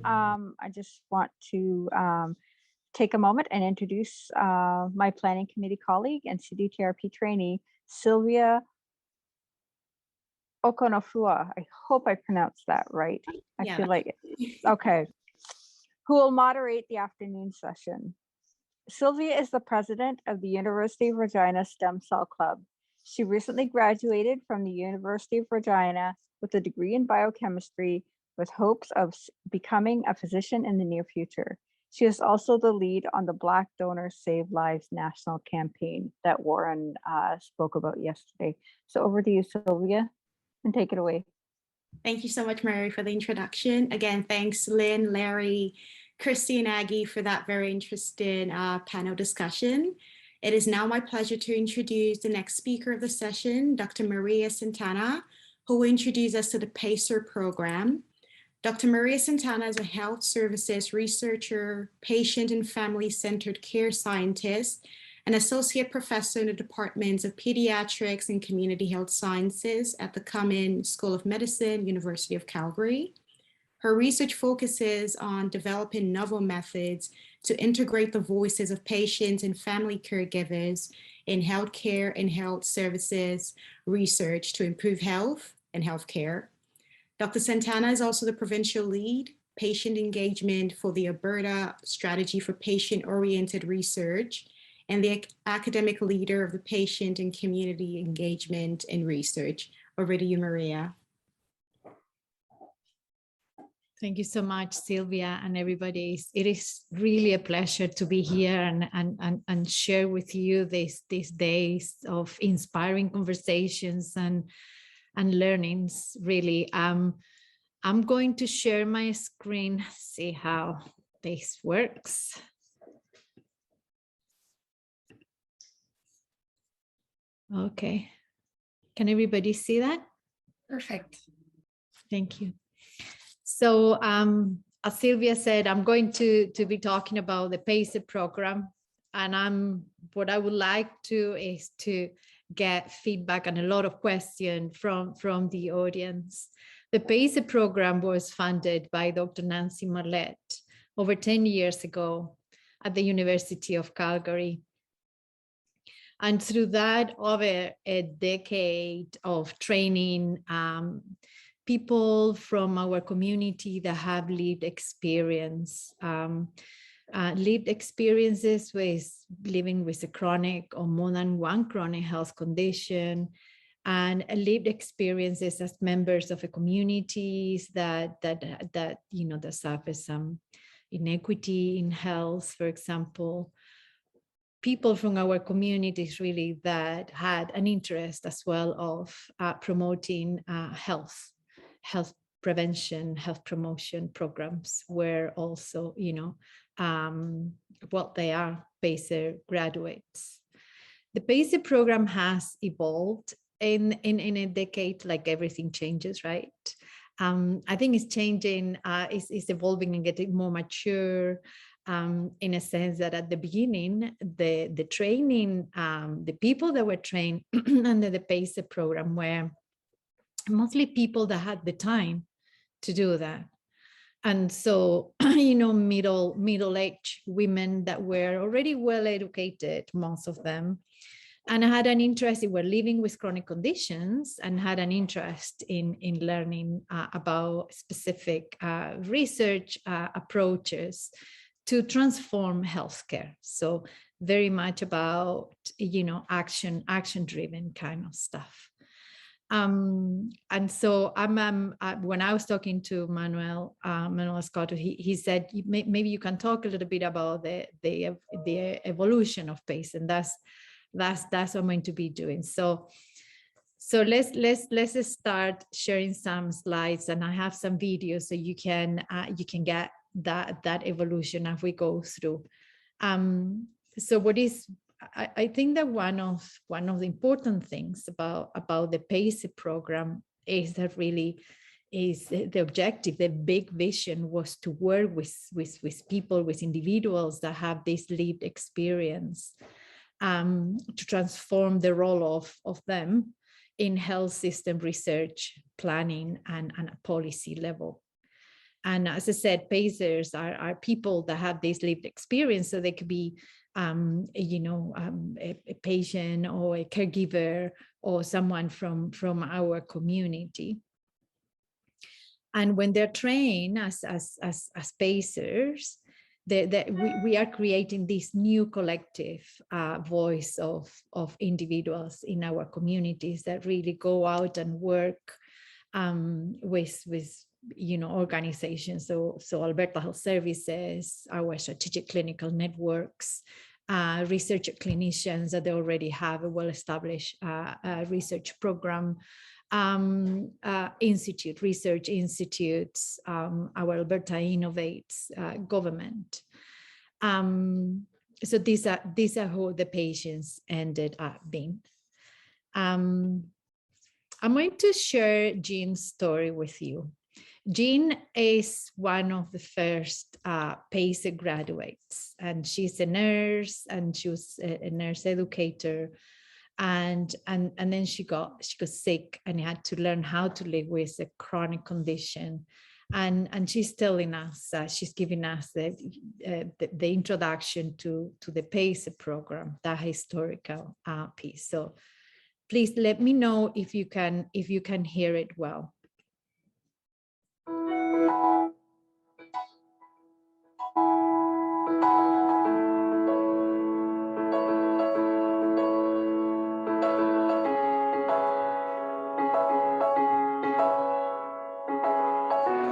I just want to take a moment and introduce my planning committee colleague and CDTRP trainee, Sylvia Okonofua. I hope I pronounced that right. I feel like it. Okay. Who will moderate the afternoon session. Sylvia is the president of the University of Regina Stem Cell Club. She recently graduated from the University of Regina with a degree in biochemistry with hopes of becoming a physician in the near future. She is also the lead on the Black Donors Save Lives national campaign that Warren spoke about yesterday. So over to you, Sylvia, and take it away. Thank you so much, Mary, for the introduction. Again, thanks, Lynn, Larry, Christy, and Aggie for that very interesting panel discussion. It is now my pleasure to introduce the next speaker of the session, Dr. Maria Santana, who will introduce us to the PACER program. Dr. Maria Santana is a health services researcher, patient and family-centered care scientist, an associate professor in the departments of Pediatrics and Community Health Sciences at the Cumming School of Medicine, University of Calgary. Her research focuses on developing novel methods to integrate the voices of patients and family caregivers in healthcare and health services research to improve health and healthcare. Dr. Santana is also the provincial lead, patient engagement for the Alberta Strategy for Patient-Oriented Research, and the academic leader of the Patient and Community Engagement and Research. Over to you, Maria. Thank you so much, Sylvia, and everybody. It is really a pleasure to be here and share with you these days of inspiring conversations and learnings, really. I'm going to share my screen, see how this works. Okay, can everybody see that? Perfect. Thank you. So as Sylvia said, I'm going to be talking about the PACER program, and what I would like to is to get feedback and a lot of questions from the audience. The PACER program was funded by Dr. Nancy Marlette over 10 years ago at the University of Calgary. And through that, over a decade of training, people from our community that have lived experiences with living with a chronic or more than one chronic health condition, and lived experiences as members of a communities that suffer some inequity in health, for example. People from our communities really that had an interest as well of promoting health prevention, health promotion programs were also, they are PACER graduates. The PACER program has evolved in a decade, like everything changes, right? I think it's changing, it's evolving and getting more mature, in a sense that at the beginning, the training, the people that were trained under the PACER program were mostly people that had the time to do that. And so, middle-aged women that were already well educated, most of them, and had an interest in were living with chronic conditions and had an interest in learning about specific research approaches to transform healthcare. So very much about, action-driven kind of stuff. And so when I was talking to Manuel Scott, he said, maybe you can talk a little bit about the evolution of PACE, and that's what I'm going to be doing. So let's start sharing some slides, and I have some videos so you can get that evolution as we go through. So I think that one of the important things about the PACER program is that really is the objective, the big vision was to work with people, with individuals that have this lived experience, to transform the role of them in health system research, planning, and a policy level. And as I said, pacers are people that have this lived experience, so they could be a patient or a caregiver or someone from our community. And when they're trained as pacers, we are creating this new collective voice of individuals in our communities that really go out and work with organizations. So Alberta Health Services, our strategic clinical networks, research clinicians that they already have a well-established research program, research institutes, our Alberta Innovates government. So these are who the patients ended up being. I'm going to share Jean's story with you. Jean is one of the first PACER graduates, and she's a nurse, and she was a nurse educator. And then she got sick and had to learn how to live with a chronic condition. And she's telling us, she's giving us the introduction to the PACER program, that historical piece. So please let me know if you can hear it well.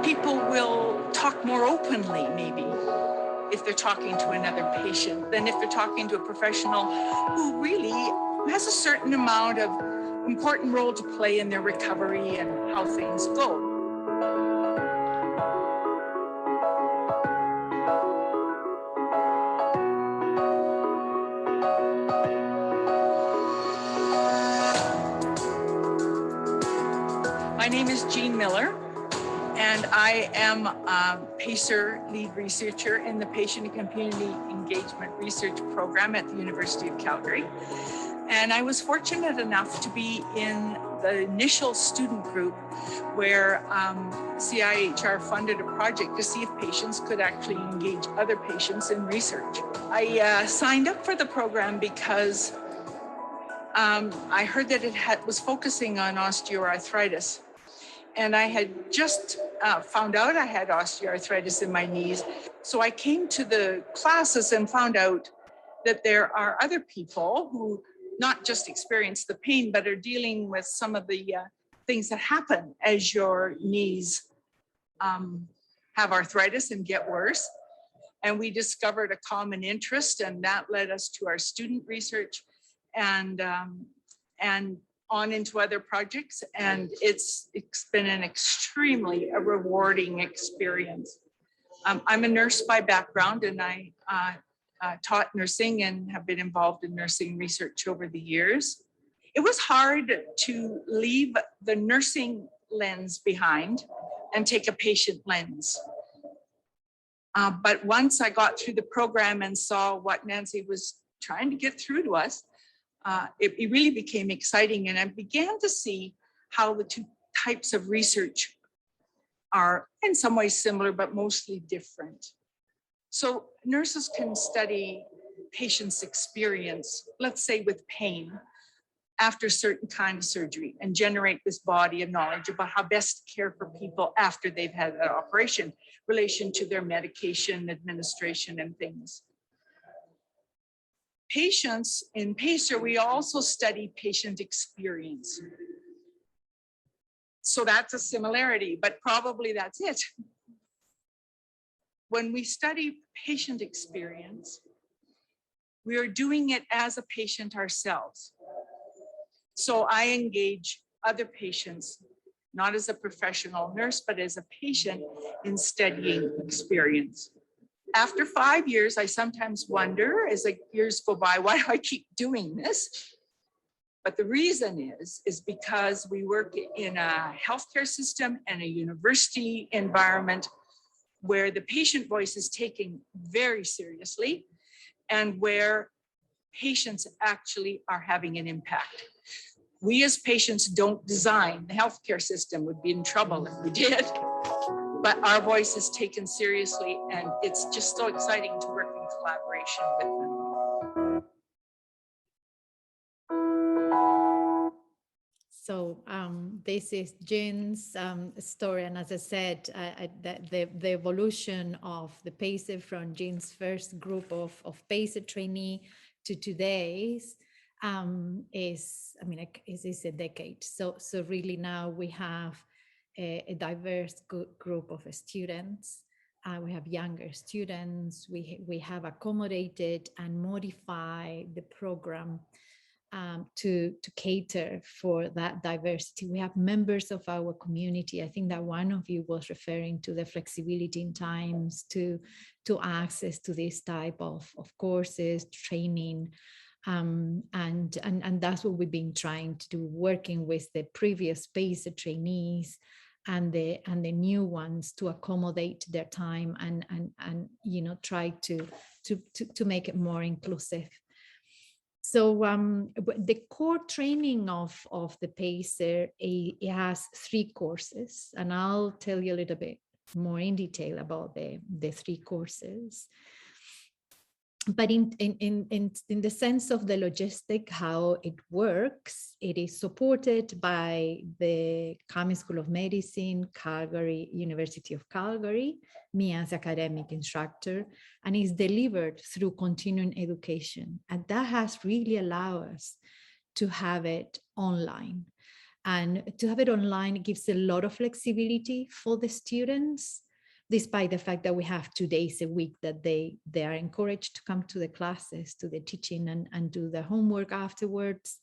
People will talk more openly, maybe, if they're talking to another patient than if they're talking to a professional who really has a certain amount of important role to play in their recovery and how things go. My name is Jean Miller, and I am a PACER lead researcher in the Patient and Community Engagement Research Program at the University of Calgary. And I was fortunate enough to be in the initial student group where CIHR funded a project to see if patients could actually engage other patients in research. I signed up for the program because I heard that it was focusing on osteoarthritis. And I had just found out I had osteoarthritis in my knees. So I came to the classes and found out that there are other people who not just experience the pain, but are dealing with some of the things that happen as your knees have arthritis and get worse. And we discovered a common interest, and that led us to our student research and on into other projects, and it's been an extremely rewarding experience. I'm a nurse by background, and I taught nursing and have been involved in nursing research over the years. It was hard to leave the nursing lens behind and take a patient lens. But once I got through the program and saw what Nancy was trying to get through to us, it really became exciting, and I began to see how the two types of research are in some ways similar, but mostly different. So nurses can study patients' experience, let's say with pain, after certain kind of surgery, and generate this body of knowledge about how best to care for people after they've had that operation, relation to their medication administration and things. Patients in PACER, we also study patient experience. So that's a similarity, but probably that's it. When we study patient experience, we are doing it as a patient ourselves. So I engage other patients, not as a professional nurse, but as a patient in studying experience. After 5 years, I sometimes wonder, as the years go by, why do I keep doing this? But the reason is because we work in a healthcare system and a university environment where the patient voice is taken very seriously and where patients actually are having an impact. We as patients don't design the healthcare system, would be in trouble if we did. but our voice is taken seriously, and it's just so exciting to work in collaboration with them. So this is Jean's story, and as I said, the evolution of the PACER from Jean's first group of PACER trainee to today's is a decade. So really now we have a diverse group of students. We have younger students. We have accommodated and modified the program to cater for that diversity. We have members of our community. I think that one of you was referring to the flexibility in times to access to this type of courses, training, and that's what we've been trying to do, working with the previous PACER trainees and the new ones to accommodate their time and try to make it more inclusive. So the core training of the PACER, it has 3 courses, and I'll tell you a little bit more in detail about the 3 courses. But in the sense of the logistic, how it works, it is supported by the Cumming School of Medicine, Calgary, University of Calgary, me as academic instructor, and is delivered through continuing education. And that has really allowed us to have it online. And to have it online, it gives a lot of flexibility for the students, despite the fact that we have 2 days a week that they are encouraged to come to the classes, to the teaching and do the homework afterwards.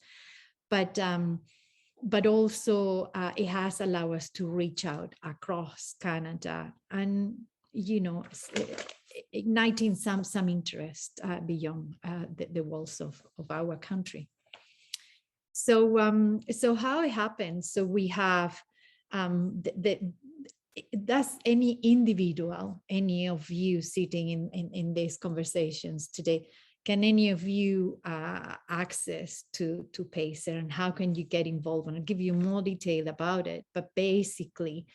But also it has allowed us to reach out across Canada and, igniting some interest beyond the walls of our country. So how it happens? So we have does any individual, any of you sitting in these conversations today, can any of you access to PACER, and how can you get involved? And I'll give you more detail about it, but basically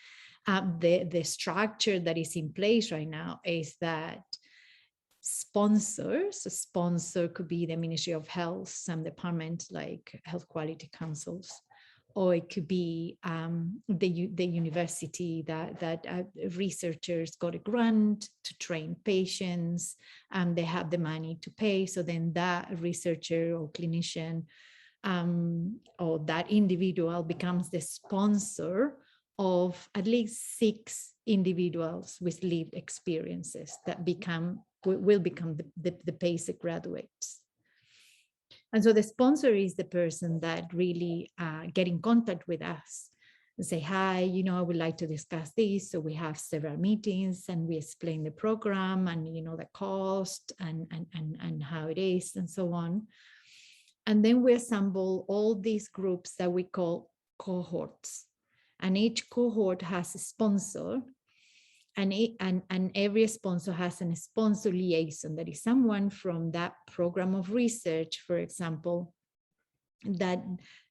the structure that is in place right now is that sponsors, a sponsor could be the Ministry of Health, some departments like Health Quality Councils, or it could be the university that researchers got a grant to train patients, and they have the money to pay. So then that researcher or clinician or that individual becomes the sponsor of at least 6 individuals with lived experiences that will become the PACER graduates. And so the sponsor is the person that really get in contact with us and say, hi, I would like to discuss this. So we have several meetings and we explain the program and, the cost and how it is and so on. And then we assemble all these groups that we call cohorts. And each cohort has a sponsor. And every sponsor has a sponsor liaison, that is someone from that program of research, for example, that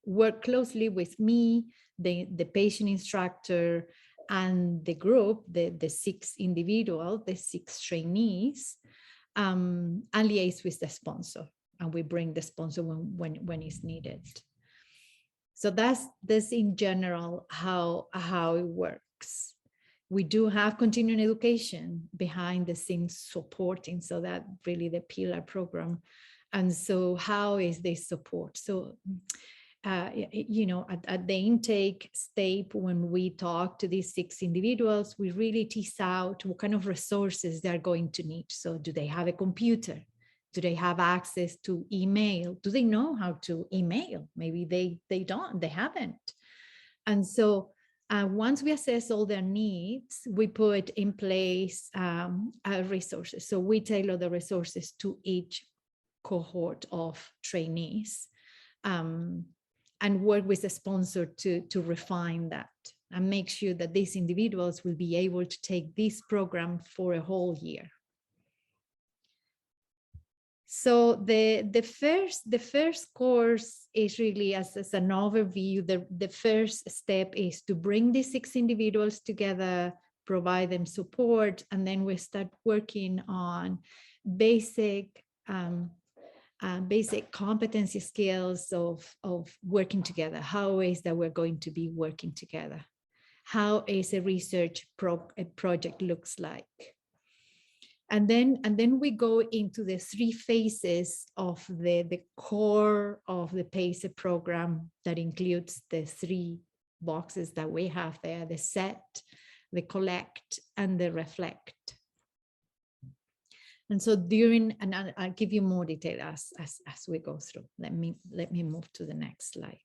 work closely with me, the patient instructor, and the group, the 6 individuals, the 6 trainees, and liaise with the sponsor. And we bring the sponsor when it's needed. So that's in general how it works. We do have continuing education behind the scenes supporting, so that really the pillar program. And so how is this support? So, at the intake stage, when we talk to these 6 individuals, we really tease out what kind of resources they're going to need. So do they have a computer? Do they have access to email? Do they know how to email? Maybe they don't, they haven't. And so once we assess all their needs, we put in place resources. So we tailor the resources to each cohort of trainees and work with the sponsor to refine that and make sure that these individuals will be able to take this program for a whole year. So the first course is really as an overview. The first step is to bring these 6 individuals together provide them support, and then we start working on basic basic competency skills of working together. How is that we're going to be working together? How is a research project looks like? And then we go into the 3 phases of the core of the PACER program that includes the 3 boxes that we have there: the set, the collect, and the reflect. And so and I'll give you more detail as we go through. Let me move to the next slide.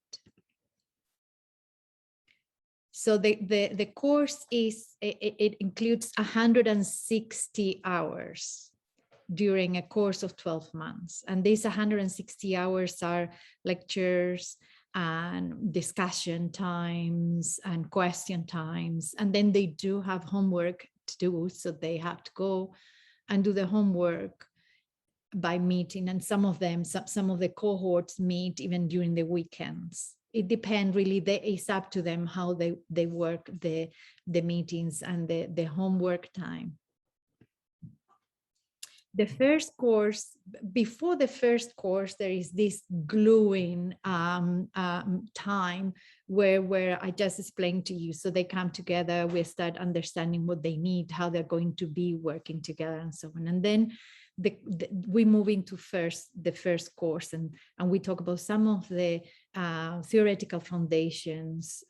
So the course it includes 160 hours during a course of 12 months. And these 160 hours are lectures and discussion times and question times. And then they do have homework to do, so they have to go and do the homework by meeting. And some of the cohorts meet even during the weekends. It depends really, it's up to them how they work the meetings and the homework time. The first course, before the first course, there is this gluing time where I just explained to you. So they come together, we start understanding what they need, how they're going to be working together, and so on. And then we move into the first course, and we talk about some of the theoretical foundations.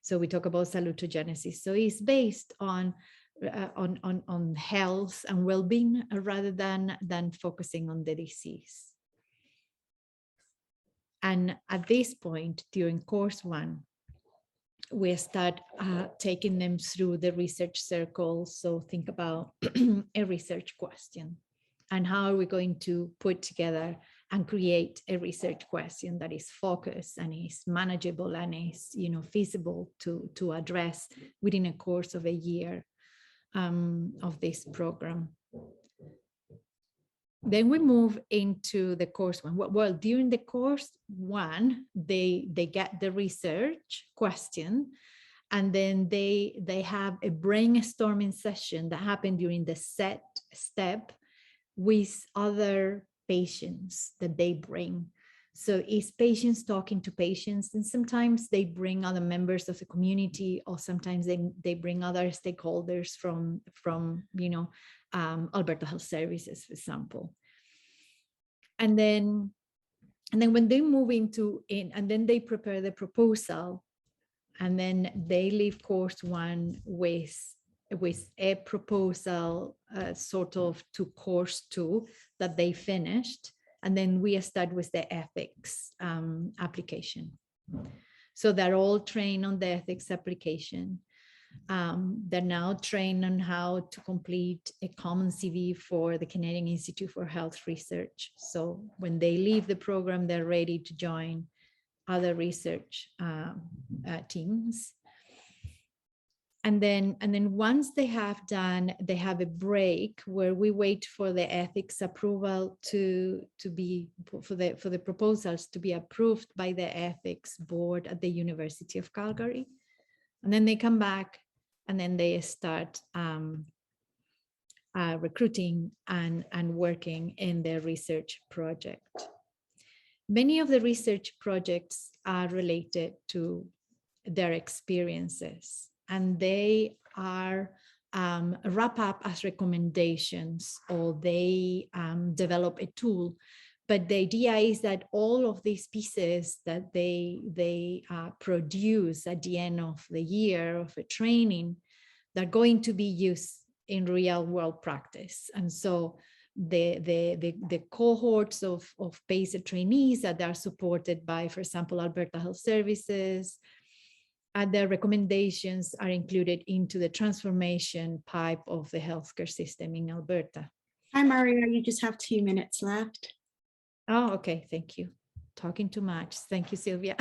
So we talk about salutogenesis. So it's based on health and well-being rather than focusing on the disease. And at this point, during course 1, we start taking them through the research circle. So think about a research question and how are we going to put together and create a research question that is focused and is manageable and is, feasible to address within a course of a year of this program. Then we move into the course 1. Well, during the course 1, they get the research question, and then they have a brainstorming session that happened during the set step with other patients that they bring. So it's patients talking to patients, and sometimes they bring other members of the community, or sometimes they bring other stakeholders from Alberta Health Services, for example. And then when they move and then they prepare the proposal, and then they leave course 1 with a proposal sort of to course 2 that they finished. And then we start with the ethics application. So they're all trained on the ethics application. They're now trained on how to complete a common CV for the Canadian Institute for Health Research. So when they leave the program, they're ready to join other research teams. And then once they have done, they have a break where we wait for the ethics approval to be for the proposals to be approved by the ethics board at the University of Calgary. And then they come back, and then they start recruiting and working in their research project. Many of the research projects are related to their experiences, and they are wrap up as recommendations, or they develop a tool. But the idea is that all of these pieces that they produce at the end of the year of a training, they're going to be used in real world practice. And so the cohorts of PACER trainees that are supported by, for example, Alberta Health Services, their recommendations are included into the transformation pipe of the healthcare system in Alberta. Hi, Maria, you just have 2 minutes left. Oh, okay, thank you. Talking too much. Thank you, Sylvia.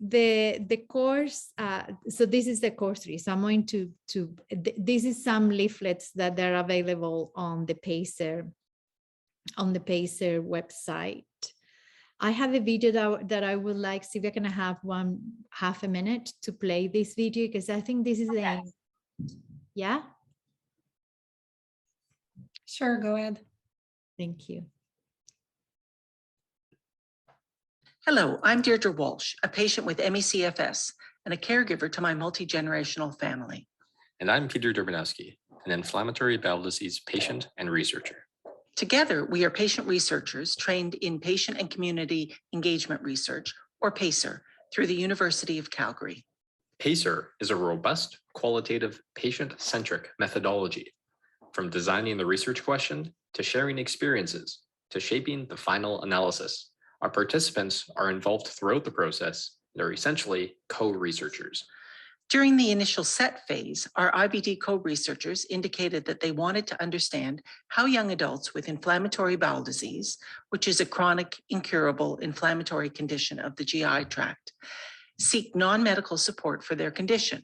The course, so this is the course 3. So I'm going to this is some leaflets that are available on the PACER website. I have a video that I would like, Sylvia, can I have half a minute to play this video? Because I think this is yeah? Sure, go ahead. Thank you. Hello, I'm Deirdre Walsh, a patient with ME/CFS and a caregiver to my multi-generational family. And I'm Peter Durbanowski, an inflammatory bowel disease patient and researcher. Together, we are patient researchers trained in patient and community engagement research, or PACER, through the University of Calgary. PACER is a robust, qualitative, patient-centric methodology. From designing the research question, to sharing experiences, to shaping the final analysis, our participants are involved throughout the process and are essentially co-researchers. During the initial set phase, our IBD co-researchers indicated that they wanted to understand how young adults with inflammatory bowel disease, which is a chronic, incurable inflammatory condition of the GI tract, seek non-medical support for their condition.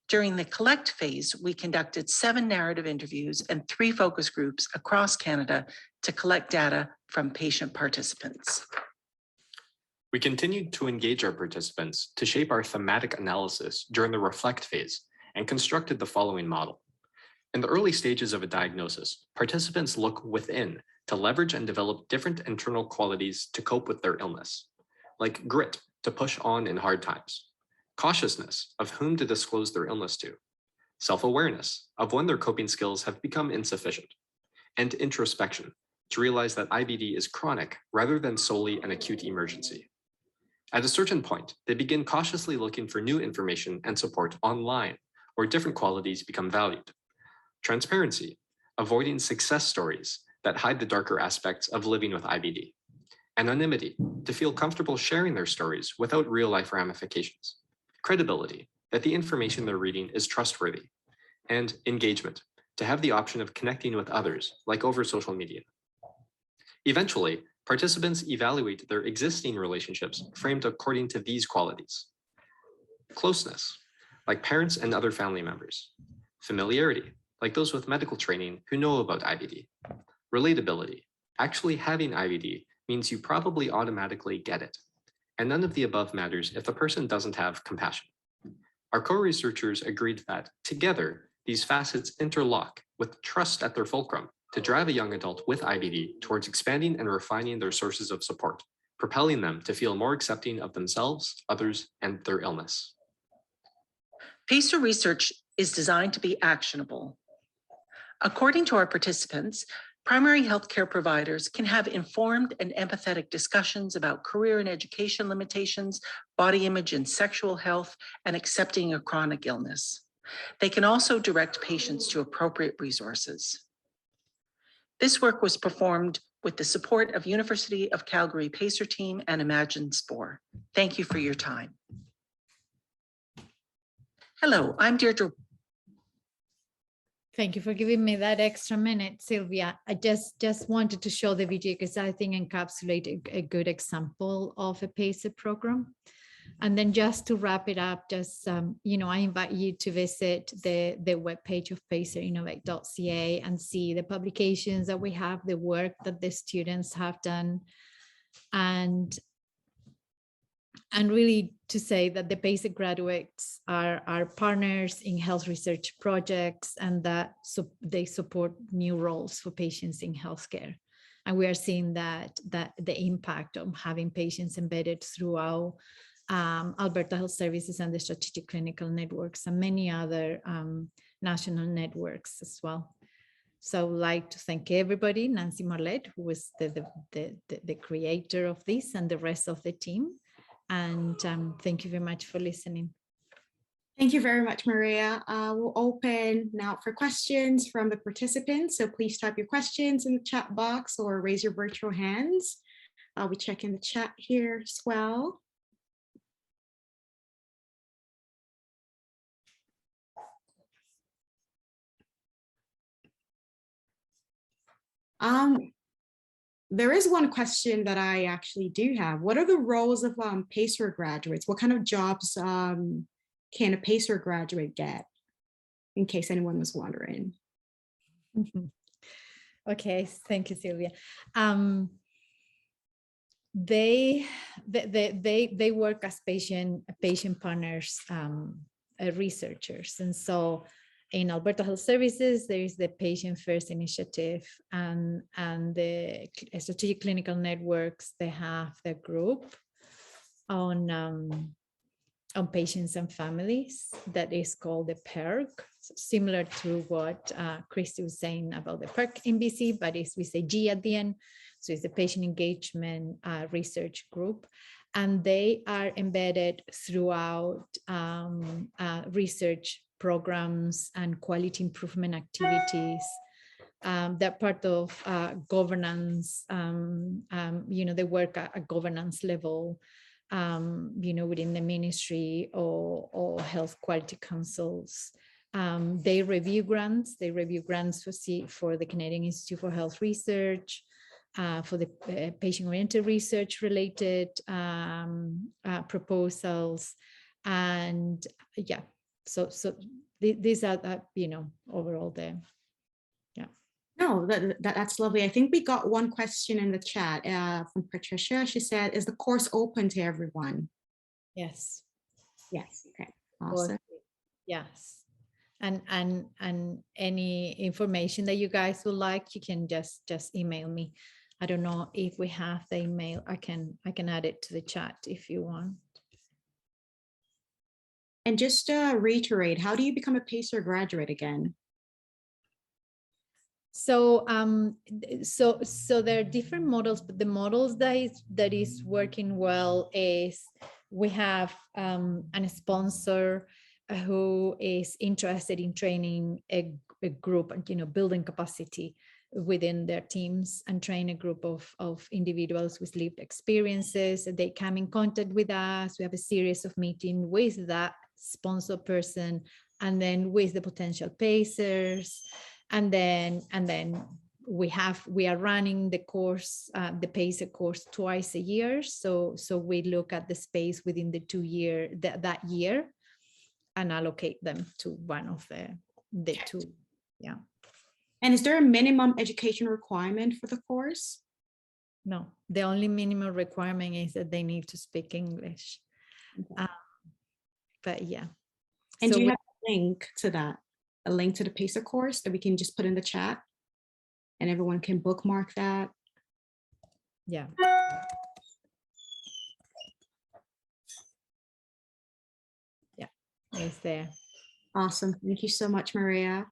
During the collect phase, we conducted 7 narrative interviews and 3 focus groups across Canada to collect data from patient participants. We continued to engage our participants to shape our thematic analysis during the reflect phase and constructed the following model. In the early stages of a diagnosis, participants look within to leverage and develop different internal qualities to cope with their illness, like grit to push on in hard times, cautiousness of whom to disclose their illness to, self-awareness of when their coping skills have become insufficient, and introspection to realize that IBD is chronic rather than solely an acute emergency. At a certain point, they begin cautiously looking for new information and support online, where different qualities become valued. Transparency, avoiding success stories that hide the darker aspects of living with IBD. Anonymity, to feel comfortable sharing their stories without real-life ramifications. Credibility, that the information they're reading is trustworthy. And engagement, to have the option of connecting with others, like over social media. Eventually, participants evaluate their existing relationships framed according to these qualities. Closeness, like parents and other family members. Familiarity, like those with medical training who know about IBD. Relatability, actually having IBD means you probably automatically get it. And none of the above matters if the person doesn't have compassion. Our co-researchers agreed that, together, these facets interlock with trust at their fulcrum to drive a young adult with IBD towards expanding and refining their sources of support, propelling them to feel more accepting of themselves, others, and their illness. PACER research is designed to be actionable. According to our participants, primary healthcare providers can have informed and empathetic discussions about career and education limitations, body image and sexual health, and accepting a chronic illness. They can also direct patients to appropriate resources. This work was performed with the support of University of Calgary PACER team and Imagine Spore. Thank you for your time. Hello, I'm Deirdre. Thank you for giving me that extra minute, Sylvia. I just wanted to show the video because I think encapsulates a good example of a PACER program. And then just to wrap it up, just, I invite you to visit the webpage of pacerinnovate.ca and see the publications that we have, the work that the students have done, and really to say that the PACER graduates are partners in health research projects and that they support new roles for patients in healthcare. And we are seeing that the impact of having patients embedded throughout Alberta Health Services and the Strategic Clinical Networks and many other national networks as well. So I'd like to thank everybody, Nancy Marlette, who was the creator of this, and the rest of the team. And thank you very much for listening. Thank you very much, Maria. We'll open now for questions from the participants. So please type your questions in the chat box or raise your virtual hands. I'll be checking the chat here as well. There is one question that I actually do have. What are the roles of PACER graduates? What kind of jobs can a PACER graduate get? In case anyone was wondering. Okay, thank you, Sylvia. they work as patient partners, researchers. And so in Alberta Health Services, there is the Patient First Initiative, and the strategic clinical networks, they have their group on patients and families that is called the PERC, so similar to what Christy was saying about the PERC in BC, but we say G at the end. So it's the Patient Engagement Research Group, and they are embedded throughout research programs and quality improvement activities. They're part of governance, they work at governance level, within the ministry or health quality councils. They review grants. They review grants for the Canadian Institute for Health Research, for the patient-oriented research related proposals. And yeah, so these are, overall there. Yeah. No, that's lovely. I think we got one question in the chat from Patricia. She said, is the course open to everyone? Yes. Yes. Okay. Awesome. Yes. And any information that you guys would like, you can just email me. I don't know if we have the email. I can add it to the chat if you want. And just to reiterate, how do you become a PACER graduate again? So so there are different models, but the models that is working well is we have a sponsor who is interested in training a group and building capacity within their teams and train a group of individuals with lived experiences. They come in contact with us. We have a series of meetings with that sponsor person and then with the potential pacers. And then we are running the course, the PACER course twice a year. So we look at the space within the 2 year, that year, and allocate them to one of the two. Yeah. And is there a minimum education requirement for the course? No, the only minimum requirement is that they need to speak English. Okay. But yeah. And so do you have a link to that? A link to the PACER course that we can just put in the chat and everyone can bookmark that? Yeah. Yeah, it's there. Awesome. Thank you so much, Maria.